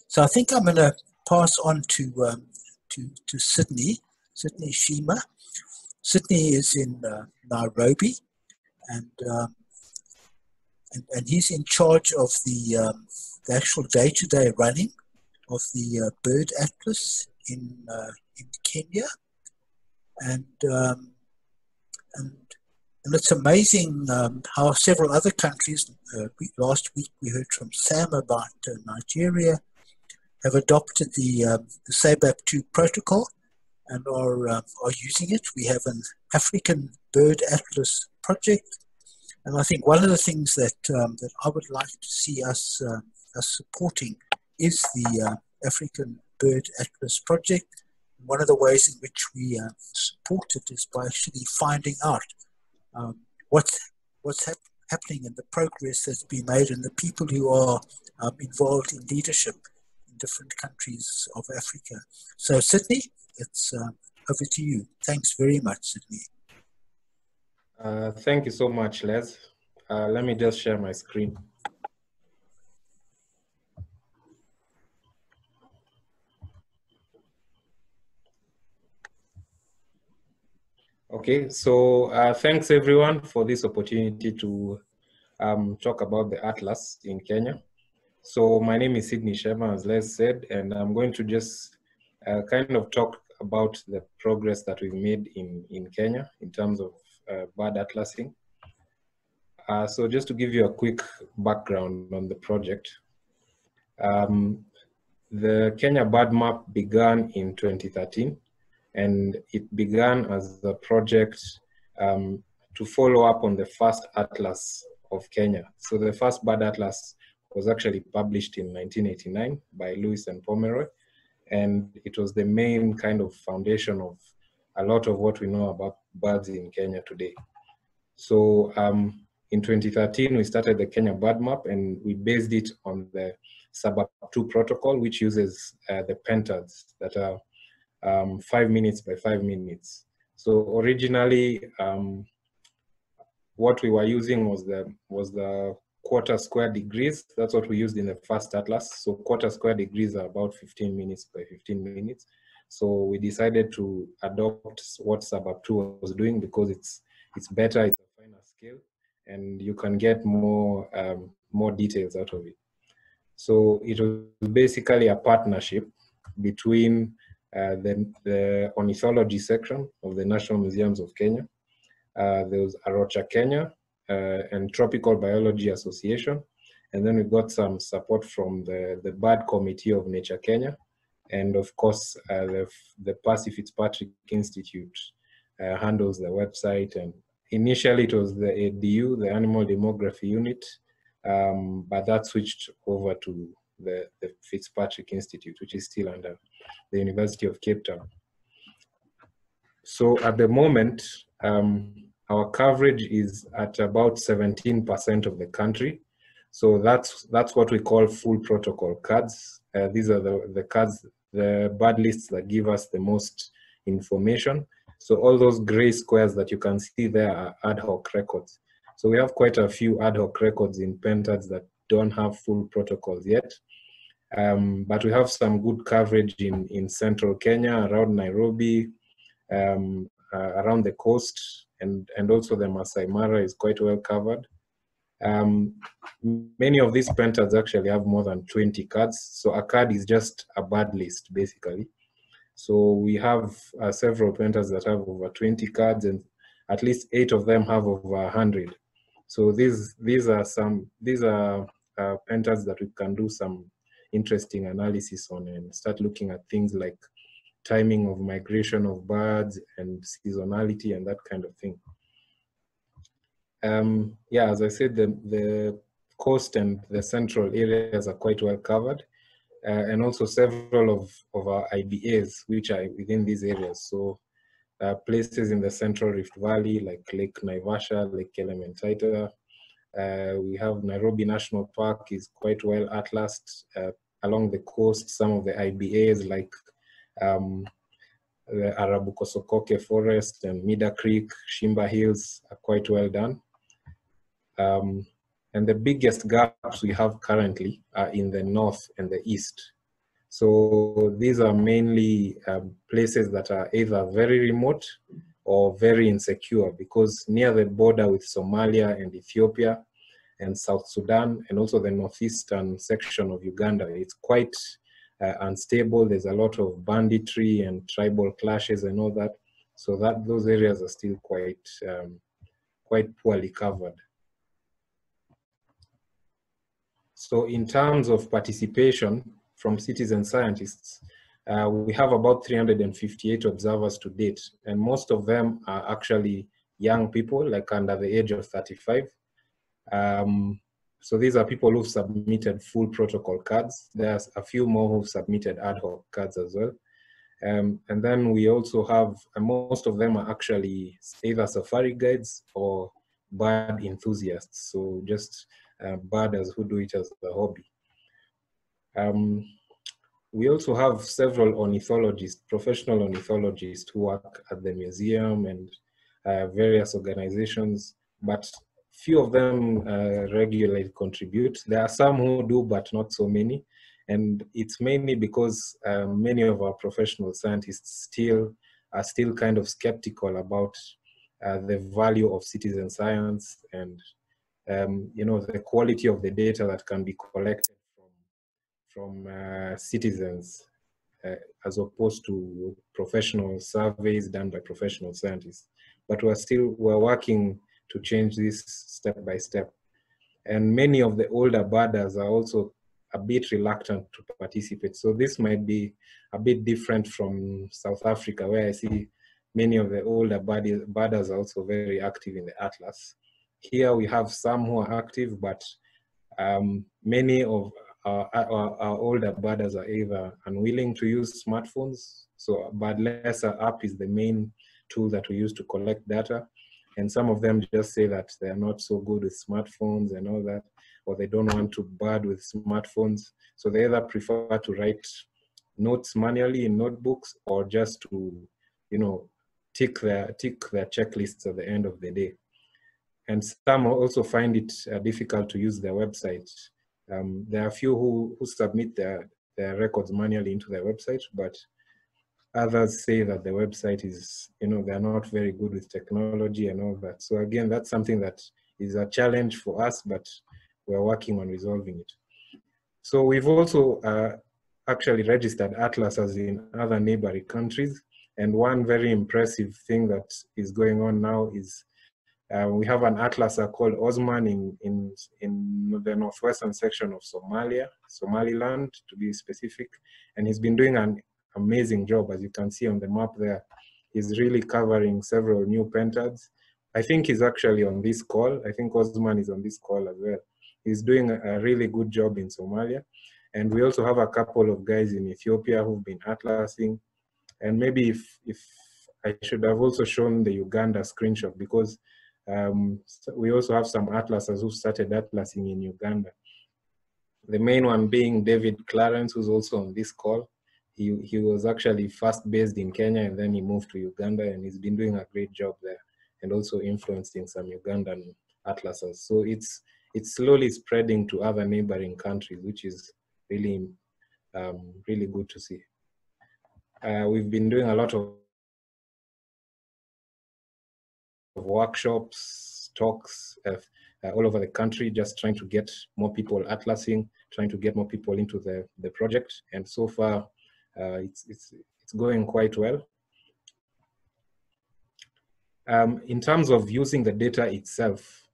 So I think I'm going to pass on to Sidney Shema. Sidney is in Nairobi, and he's in charge of the actual day-to-day running of the bird atlas in Kenya, and it's amazing how several other countries. Last week we heard from Sam about Nigeria have adopted the SABAP2 protocol and are using it. We have an African Bird Atlas project, and I think one of the things that that I would like to see us supporting is the African Bird Atlas project. One of the ways in which we support it is by actually finding out what's happening and the progress that's been made, and the people who are involved in leadership in different countries of Africa. So Sidney, it's over to you. Thanks very much, Sidney. Thank you so much, Les. Let me just share my screen. Okay, so thanks everyone for this opportunity to talk about the Atlas in Kenya. So my name is Sidney Shema, as Les said, and I'm going to just kind of talk about the progress that we've made in Kenya in terms of bird atlasing. So just to give you a quick background on the project, the Kenya Bird Map began in 2013, and it began as a project to follow up on the first atlas of Kenya. So the first bird atlas was actually published in 1989 by Lewis and Pomeroy, and it was the main kind of foundation of a lot of what we know about birds in Kenya today. So in 2013, we started the Kenya Bird Map, and we based it on the SABAP2 protocol, which uses the pentads that are 5 minutes by 5 minutes. So originally, what we were using was the quarter square degrees. That's what we used in the first atlas. So quarter square degrees are about 15 minutes by 15 minutes. So we decided to adopt what SABAP2 was doing because it's better, it's a finer scale, and you can get more details out of it. So it was basically a partnership between the Ornithology Section of the National Museums of Kenya. There was Arocha Kenya and Tropical Biology Association. And then we got some support from the Bird Committee of Nature Kenya. And of course, the Percy Fitzpatrick Institute handles the website. And initially it was the ADU, the Animal Demography Unit, but that switched over to the Fitzpatrick Institute, which is still under the University of Cape Town. So at the moment, our coverage is at about 17% of the country. So that's what we call full protocol cards. These are the cards, the bird lists that give us the most information. So all those gray squares that you can see there are ad hoc records. So we have quite a few ad hoc records in pentads that don't have full protocols yet. But we have some good coverage in central Kenya, around Nairobi, around the coast, and also the Maasai Mara is quite well covered. Many of these pentads actually have more than 20 cards. So a card is just a bird list, basically. So we have several pentads that have over 20 cards, and at least 8 of them have over 100. So these are pentads that we can do some interesting analysis on and start looking at things like timing of migration of birds and seasonality and that kind of thing. Yeah, as I said, the coast and the central areas are quite well covered, and also several of our IBAs which are within these areas. So places in the Central Rift Valley like Lake Naivasha, Lake Elementaita. We have Nairobi National Park is quite well atlased. Along the coast, some of the IBAs like the Arabuko-Sokoke Forest and Mida Creek, Shimba Hills are quite well done. And the biggest gaps we have currently are in the north and the east. So these are mainly places that are either very remote or very insecure, because near the border with Somalia and Ethiopia and South Sudan, and also the northeastern section of Uganda, it's quite unstable. There's a lot of banditry and tribal clashes and all that. So that those areas are still quite poorly covered. So in terms of participation from citizen scientists, we have about 358 observers to date, and most of them are actually young people, like under the age of 35. So these are people who've submitted full protocol cards. There's a few more who've submitted ad hoc cards as well. And then we also have, most of them are actually either safari guides or bird enthusiasts. So just birders who do it as a hobby. We also have several ornithologists, professional ornithologists who work at the museum and various organizations, but few of them regularly contribute. There are some who do, but not so many. And it's mainly because many of our professional scientists are still kind of skeptical about the value of citizen science and the quality of the data that can be collected from citizens as opposed to professional surveys done by professional scientists. But we're working to change this step by step. And many of the older birders are also a bit reluctant to participate. So this might be a bit different from South Africa, where I see many of the older birders are also very active in the atlas. Here we have some who are active, but many of our older birders are either unwilling to use smartphones. So BirdLesser app is the main tool that we use to collect data. And some of them just say that they are not so good with smartphones and all that, or they don't want to bird with smartphones. So they either prefer to write notes manually in notebooks, or just to, tick their checklists at the end of the day. And some also find it difficult to use their website. There are a few who submit their records manually into their website, but others say that the website is, they're not very good with technology and all that. So again, that's something that is a challenge for us, but we're working on resolving it. So we've also actually registered atlases in other neighboring countries. And one very impressive thing that is going on now is we have an atlas called Osman in the northwestern section of Somaliland to be specific. And he's been doing an amazing job, as you can see on the map there. He's really covering several new pentards. I think he's actually on this call. I think Osman is on this call as well. He's doing a really good job in Somalia. And we also have a couple of guys in Ethiopia who've been atlasing. And maybe if I should have also shown the Uganda screenshot, because we also have some atlasers who started atlasing in Uganda. The main one being David Clarence, who's also on this call. He was actually first based in Kenya, and then he moved to Uganda, and he's been doing a great job there, and also influencing some Ugandan atlasers. So it's slowly spreading to other neighboring countries, which is really, really good to see. We've been doing a lot of workshops, talks all over the country, just trying to get more people atlasing, trying to get more people into the project. And so far, it's going quite well. In terms of using the data itself,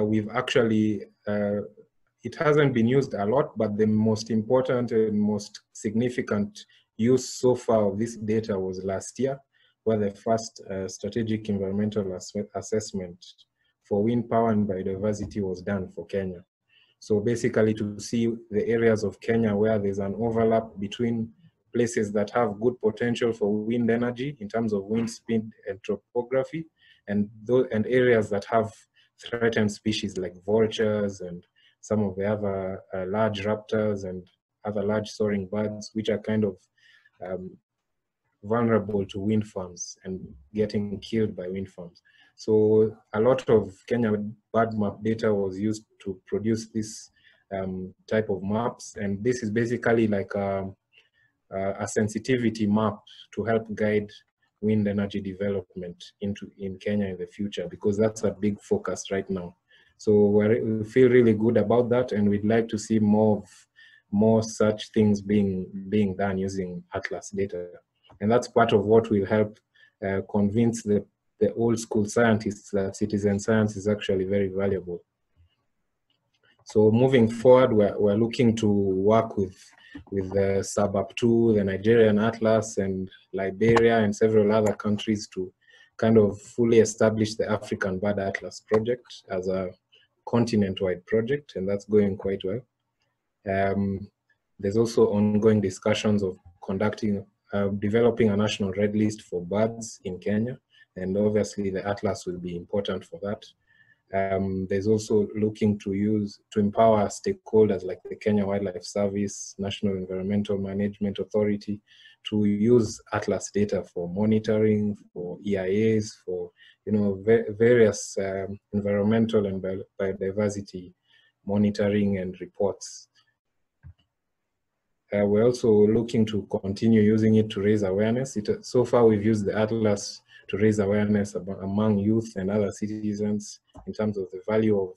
we've actually, it hasn't been used a lot, but the most important and most significant use so far of this data was last year, where the first strategic environmental assessment for wind power and biodiversity was done for Kenya. So basically to see the areas of Kenya where there's an overlap between places that have good potential for wind energy in terms of wind speed and topography, and areas that have threatened species like vultures and some of the other large raptors and other large soaring birds, which are kind of vulnerable to wind farms and getting killed by wind farms. So a lot of Kenya bird map data was used to produce this type of maps. And this is basically like a sensitivity map to help guide wind energy development in Kenya in the future, because that's a big focus right now. So we feel really good about that, and we'd like to see more such things being done using Atlas data. And that's part of what will help convince the old school scientists that citizen science is actually very valuable. So moving forward, we're looking to work with the Sub-2, the Nigerian Atlas, and Liberia, and several other countries to kind of fully establish the African Bird Atlas project as a continent-wide project, and that's going quite well. There's also ongoing discussions of developing a national red list for birds in Kenya, and obviously the Atlas will be important for that. There's also looking to empower stakeholders like the Kenya Wildlife Service, National Environmental Management Authority, to use Atlas data for monitoring, for EIAs, for various environmental and biodiversity monitoring and reports. We're also looking to continue using it to raise awareness. So far, we've used the Atlas to raise awareness among youth and other citizens in terms of the value of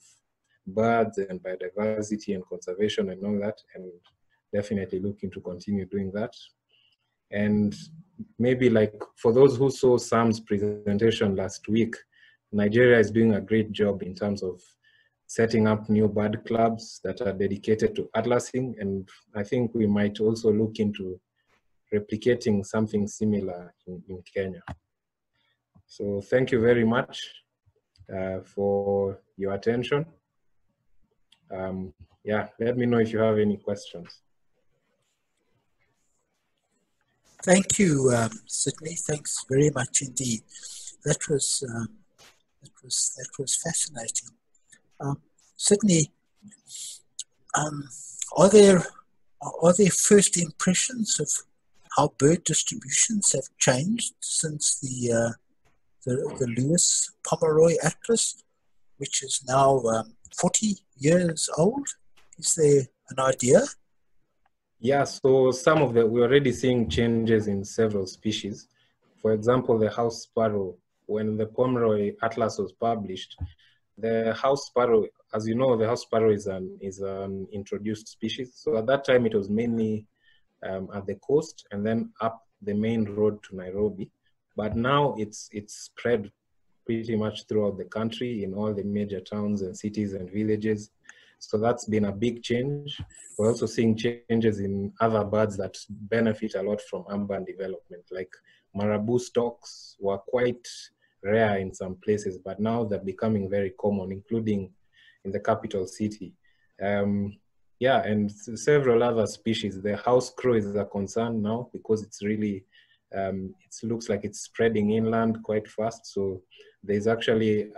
birds and biodiversity and conservation and all that, and definitely looking to continue doing that. And maybe like for those who saw Sam's presentation last week, Nigeria is doing a great job in terms of setting up new bird clubs that are dedicated to atlasing, and I think we might also look into replicating something similar in Kenya. So thank you very much for your attention. Yeah, let me know if you have any questions. Thank you, Sidney. Thanks very much indeed. That was fascinating. Sidney, are there first impressions of how bird distributions have changed since the Lewis Pomeroy Atlas, which is now 40 years old? Is there an idea? Yeah, so we're already seeing changes in several species. For example, the house sparrow, when the Pomeroy Atlas was published, the house sparrow, as you know, the house sparrow is an introduced species. So at that time, it was mainly at the coast and then up the main road to Nairobi. But now it's spread pretty much throughout the country in all the major towns and cities and villages. So that's been a big change. We're also seeing changes in other birds that benefit a lot from urban development, like marabou stocks were quite rare in some places, but now they're becoming very common, including in the capital city. Yeah, and several other species. The house crow is a concern now because it's really, it looks like it's spreading inland quite fast. So there's actually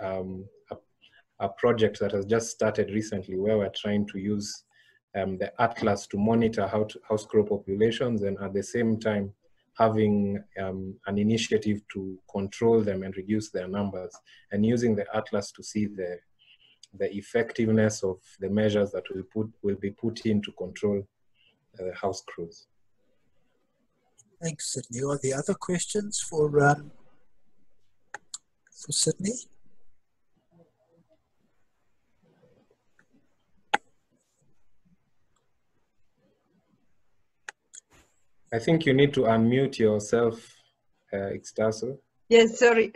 a project that has just started recently where we're trying to use the Atlas to monitor house crow populations, and at the same time having an initiative to control them and reduce their numbers, and using the Atlas to see the effectiveness of the measures that will be put in to control house crows. Thanks, Sidney. Are there other questions for Sidney? I think you need to unmute yourself, Ixtaso. Yes, sorry.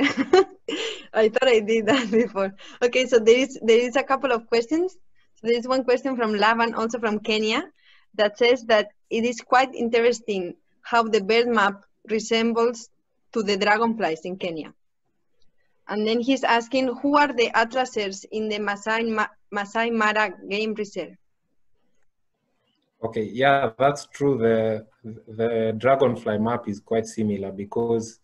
I thought I did that before. Okay, so there is a couple of questions. So there is one question from Lavan, also from Kenya, that says that it is quite interesting how the bird map resembles to the dragonflies in Kenya. And then he's asking, who are the atlasers in the Maasai Mara game reserve? Okay, yeah, that's true. The dragonfly map is quite similar because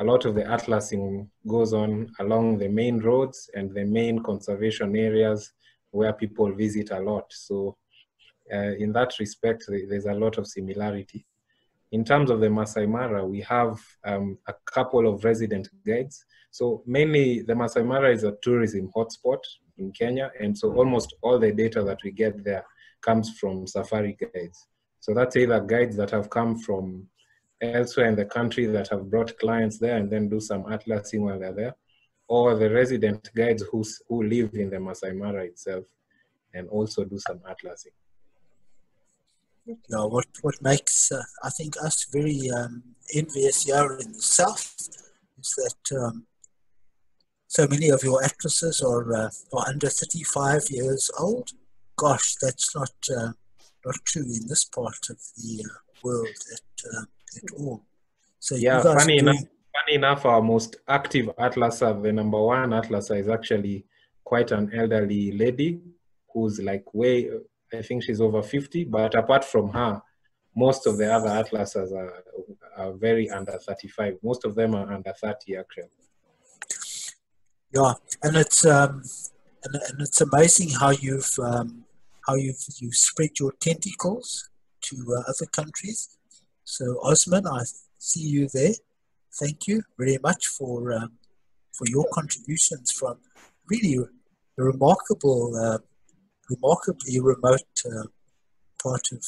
a lot of the atlasing goes on along the main roads and the main conservation areas where people visit a lot. So in that respect, there's a lot of similarity. In terms of the Maasai Mara, we have a couple of resident guides. So mainly the Maasai Mara is a tourism hotspot in Kenya. And so almost all the data that we get there comes from safari guides. So that's either guides that have come from elsewhere in the country that have brought clients there and then do some atlasing while they're there, or the resident guides who live in the Maasai Mara itself and also do some atlasing. Yeah, what makes, I think, us very envious here in the south is that so many of your atlases are under 35 years old. Gosh, that's not true in this part of the world at all. So yeah, you guys funny enough, our most active atlaser, the #1 atlaser, is actually quite an elderly lady who's like I think she's over 50, but apart from her, most of the other atlasers are very under 35. Most of them are under 30 actually. Yeah, and it's amazing how you've spread your tentacles to other countries. So Osman, I see you there. Thank you very much for your contributions from really a remarkably remote part of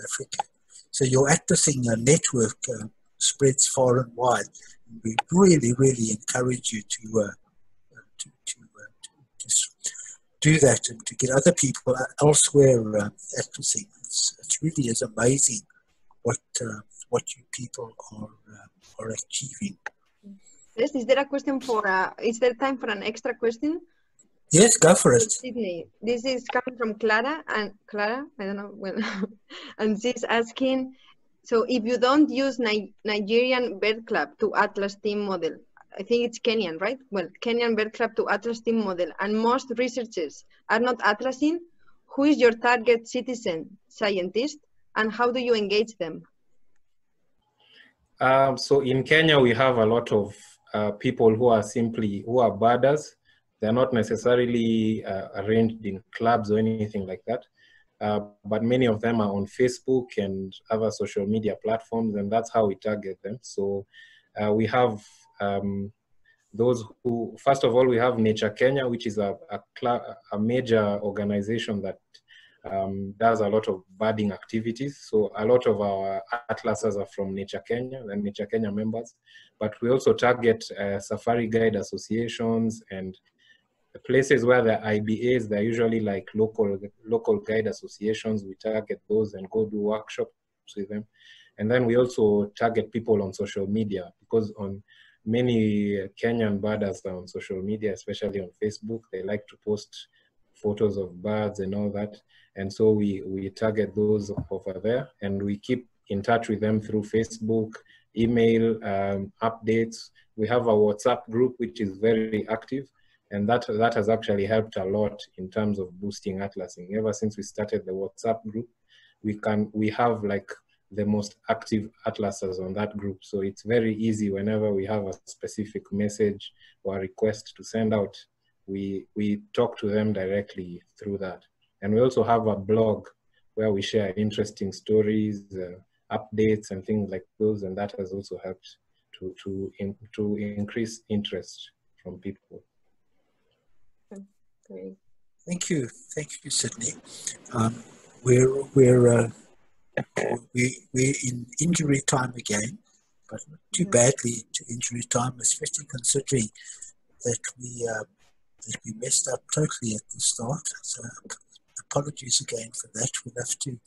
Africa. So your atlasing network spreads far and wide. We really encourage you to do that and to get other people elsewhere atlasing. It really is amazing what you people are achieving. Yes, is there a question is there time for an extra question? Yes, go for it. Sidney, this is coming from Clara, I don't know, well, and she's asking, so if you don't use Nigerian Bird Club to Atlas team model, I think it's Kenyan, right? Well, Kenyan Bird Club to Atlas team model, and most researchers are not atlasing, who is your target citizen scientist, and how do you engage them? So in Kenya, we have a lot of people who are birders. They're not necessarily arranged in clubs or anything like that. But many of them are on Facebook and other social media platforms, and that's how we target them. So we have those who, first of all, we have Nature Kenya, which is a major organization that does a lot of birding activities. So a lot of our atlasers are from Nature Kenya and Nature Kenya members, but we also target safari guide associations and places where the IBAs, they're usually like local guide associations. We target those and go do workshops with them. And then we also target people on social media, because on many Kenyan birders are on social media, especially on Facebook. They like to post photos of birds and all that. And so we target those over there, and we keep in touch with them through Facebook, email, updates. We have a WhatsApp group, which is very active. And that has actually helped a lot in terms of boosting atlasing. Ever since we started the WhatsApp group, we have like the most active atlasers on that group. So it's very easy whenever we have a specific message or a request to send out, we talk to them directly through that. And we also have a blog where we share interesting stories, updates and things like those. And that has also helped to increase interest from people. Great. Thank you, Sidney. We're in injury time again, but not too badly to injury time, especially considering that we messed up totally at the start. So apologies again for that. We'll have to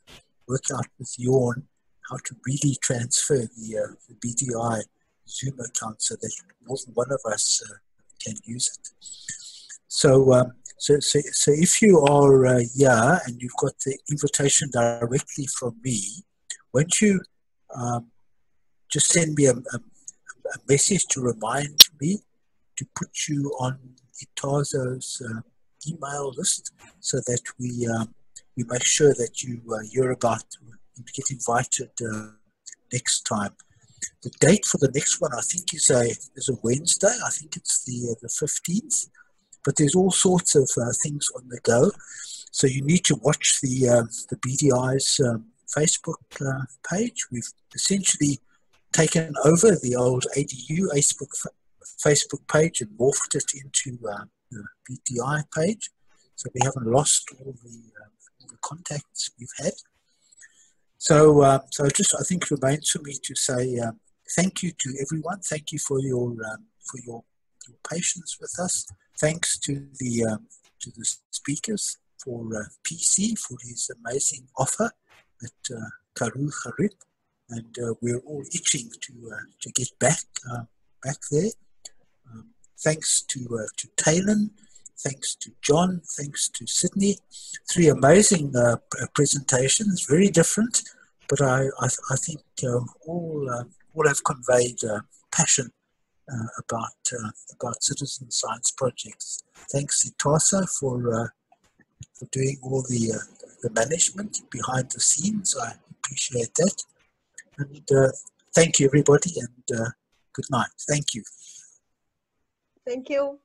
work out with Jorn how to really transfer the BDI Zoom account so that more than one of us can use it. So if you are here and you've got the invitation directly from me, won't you just send me a message to remind me to put you on Itazo's email list so that we make sure that you get invited next time. The date for the next one, I think, is a Wednesday. I think it's the 15th. But there's all sorts of things on the go. So you need to watch the BDI's Facebook page. We've essentially taken over the old ADU Facebook page and morphed it into the BDI page. So we haven't lost all the contacts we've had. So just I think it remains for me to say thank you to everyone. Thank you for your patience with us. Thanks to the speakers, for PC for his amazing offer at Karoo Harib, and we're all itching to get back there. Thanks to Talon, thanks to John, thanks to Sidney. 3 amazing presentations, very different, but I think all have conveyed passion about citizen science projects. Thanks, Itasa, for doing all the management behind the scenes. I appreciate that. And thank you, everybody, and good night. Thank you. Thank you.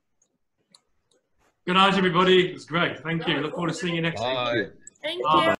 Good night, everybody. It was great. Thank you. Look forward to seeing you next week. Thank you.